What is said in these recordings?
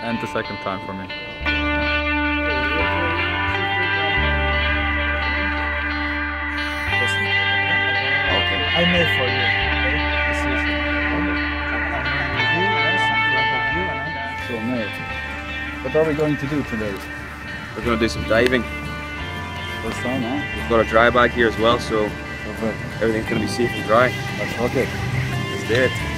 and the second time for me. Okay. I made for you. Okay? This is So mate, what are we going to do today? We're going to do some diving. First time, huh? We've got a dry bag here as well, so Perfect. everything's going to be safe and dry. Let's rock it. Let's do it.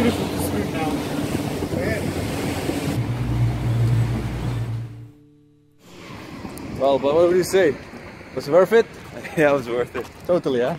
beautiful to swim now. Well, but what would you say? Was it worth it? Yeah, it was worth it. Totally, yeah?